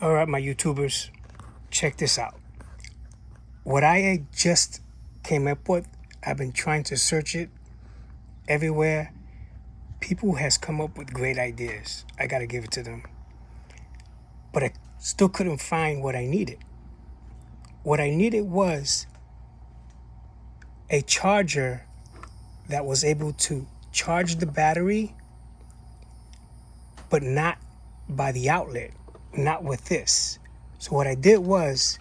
All right, my YouTubers, check this out. What I just came up with, I've been trying to search it everywhere. People has come up with great ideas. I gotta give it to them. But I still couldn't find what I needed. What I needed was a charger that was able to charge the battery, but not by the outlet, not with this. So what I did was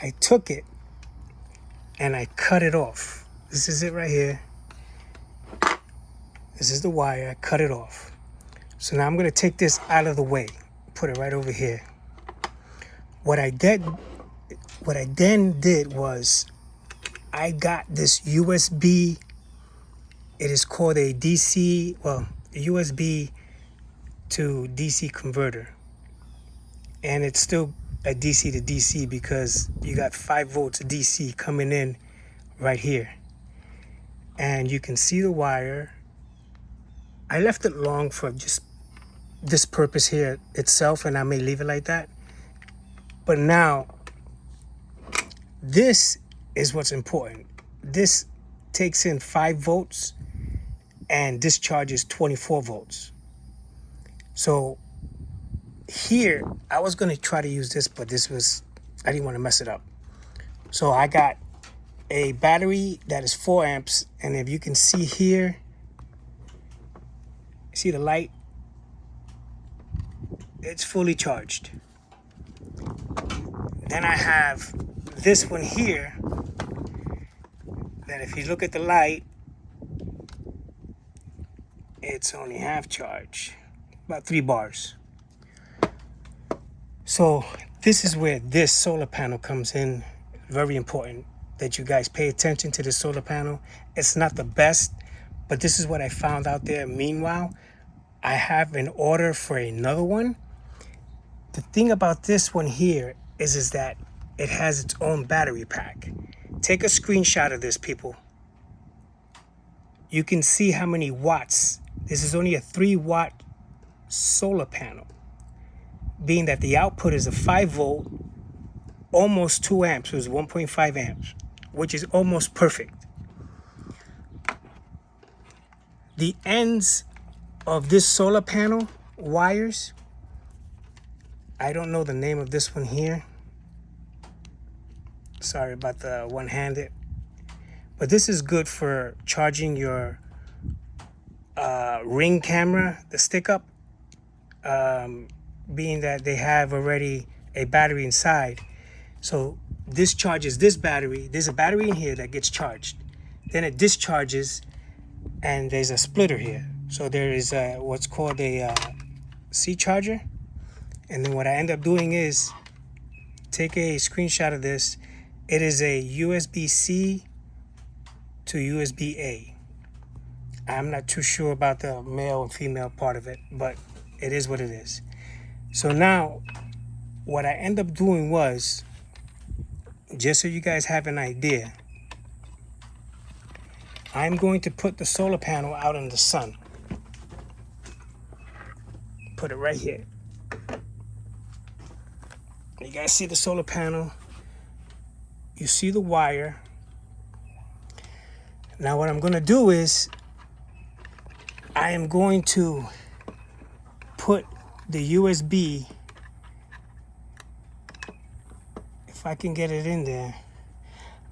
I took it and I cut it off. This is it right here. This is the wire. I cut it off. So now I'm going to take this out of the way, put it right over here. What I then did was I got this USB. It is called a DC, well, a USB to DC converter. And it's still a DC to DC because you got 5 volts DC coming in right here. And you can see the wire. I left it long for just this purpose here itself, and I may leave it like that. But now, this is what's important. This takes in 5 volts and discharges 24 volts. So here, I was going to try to use this, but I didn't want to mess it up. So I got a battery that is 4 amps. And if you can see here, see the light? It's fully charged. Then I have this one here that if you look at the light, it's only half charge, about 3 bars. So this is where this solar panel comes in. Very important that you guys pay attention to the solar panel. It's not the best, but this is what I found out there. Meanwhile, I have an order for another one. The thing about this one here is that it has its own battery pack. Take a screenshot of this, people. You can see how many watts. This is only a 3-watt solar panel, being that the output is a 5 volt, almost 2 amps. It was 1.5 amps, which is almost perfect. The ends of this solar panel wires, I don't know the name of this one here. Sorry about the one-handed. But this is good for charging your Ring camera, the stick-up, being that they have already a battery inside. So this charges this battery. There's a battery in here that gets charged. Then it discharges, and there's a splitter here. So there is what's called a C charger. And then what I end up doing is take a screenshot of this. It is a USB-C to USB-A. I'm not too sure about the male and female part of it, but it is what it is. So now, what I end up doing was, just so you guys have an idea, I'm going to put the solar panel out in the sun. Put it right here. You guys see the solar panel. You see the wire. Now what I'm going to do is I am going to put the USB, if I can get it in there.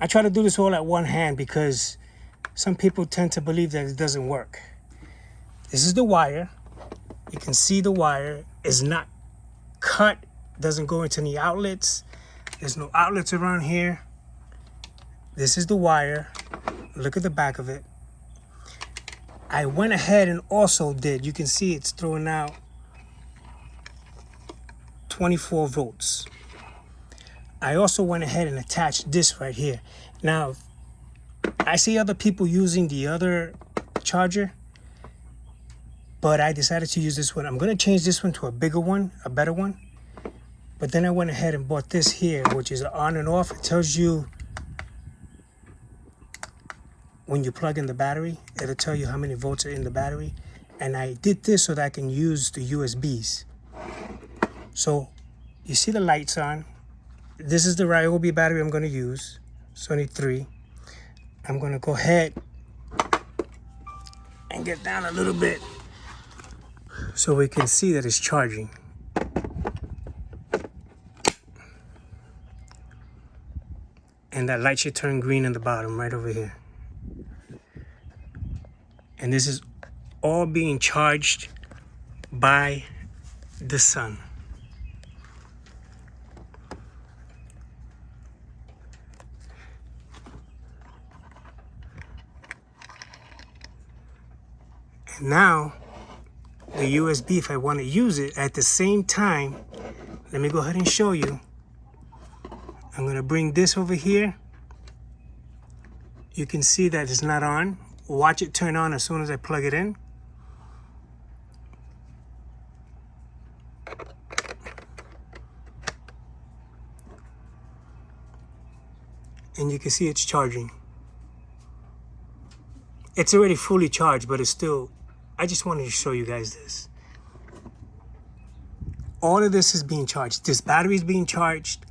I try to do this all at one hand because some people tend to believe that it doesn't work. This is the wire. You can see the wire is not cut, doesn't go into any outlets. There's no outlets around here. This is the wire. Look at the back of it. I went ahead and also did, you can see it's throwing out 24 volts. I also went ahead and attached this right here. Now, I see other people using the other charger, but I decided to use this one. I'm going to change this one to a bigger one, a better one. But then I went ahead and bought this here, which is on and off. It tells you when you plug in the battery, it'll tell you how many volts are in the battery. And I did this so that I can use the USBs. So you see the lights on. This is the Ryobi battery I'm going to use. It's only 3. I'm going to go ahead and get down a little bit so we can see that it's charging. And that light should turn green in the bottom right over here. And this is all being charged by the sun. And now the USB, if I want to use it at the same time, let me go ahead and show you. I'm going to bring this over here. You can see that it's not on. Watch it turn on as soon as I plug it in. And you can see it's charging. It's already fully charged, but it's still, I just wanted to show you guys this. All of this is being charged. This battery is being charged,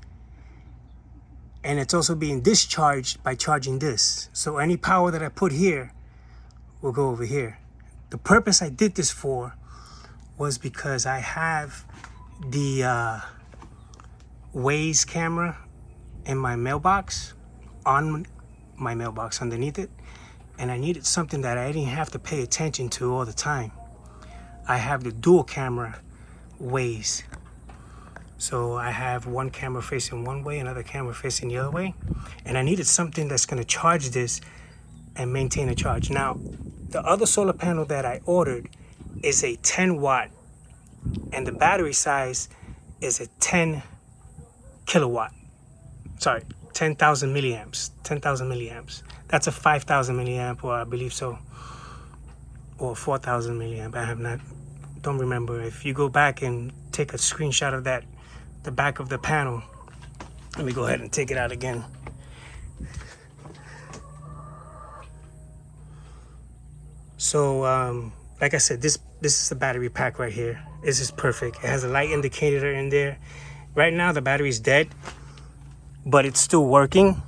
and it's also being discharged by charging this. So any power that I put here will go over here. The purpose I did this for was because I have the Waze camera in my mailbox, on my mailbox underneath it, and I needed something that I didn't have to pay attention to all the time. I have the dual camera Waze. So I have one camera facing one way, another camera facing the other way, and I needed something that's going to charge this and maintain a charge. Now, the other solar panel that I ordered is a 10 watt, and the battery size is a 10 kilowatt. Sorry, 10,000 milliamps. 10,000 milliamps. That's a 5,000 milliamp, or I believe so, or 4,000 milliamp. I have not, don't remember. If you go back and take a screenshot of that, the back of the panel, let me go ahead and take it out again. So, like I said, this is the battery pack right here. This is perfect. It has a light indicator in there. Right now, the battery is dead, but it's still working.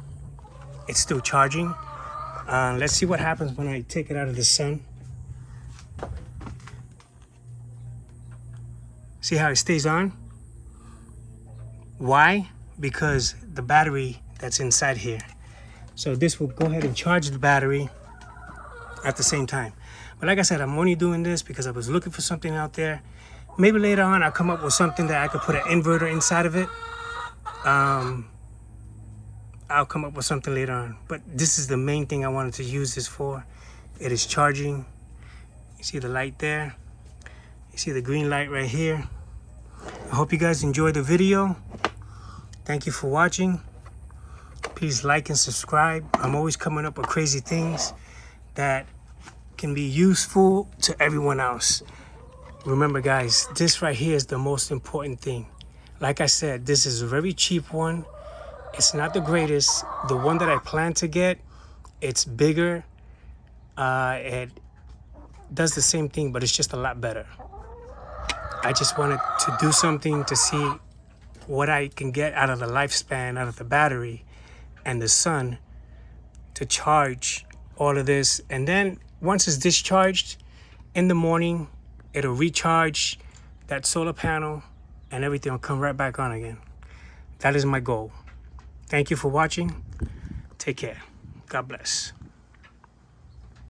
It's still charging. Let's see what happens when I take it out of the sun. See how it stays on? Why? Because the battery that's inside here. So this will go ahead and charge the battery at the same time. But like I said, I'm only doing this because I was looking for something out there. Maybe later on I'll come up with something that I could put an inverter inside of it. I'll come up with something later on. But this is the main thing I wanted to use this for. It is charging. You see the light there. You see the green light right here. I hope you guys enjoyed the video. Thank you for watching. Please like and subscribe. I'm always coming up with crazy things that can be useful to everyone else. Remember guys, this right here is the most important thing. Like I said, this is a very cheap one. It's not the greatest. The one that I plan to get, it's bigger. It does the same thing, but it's just a lot better. I just wanted to do something to see what I can get out of the lifespan, out of the battery and the sun to charge all of this. And then once it's discharged in the morning, it'll recharge that solar panel and everything will come right back on again. That is my goal. Thank you for watching. Take care. God bless.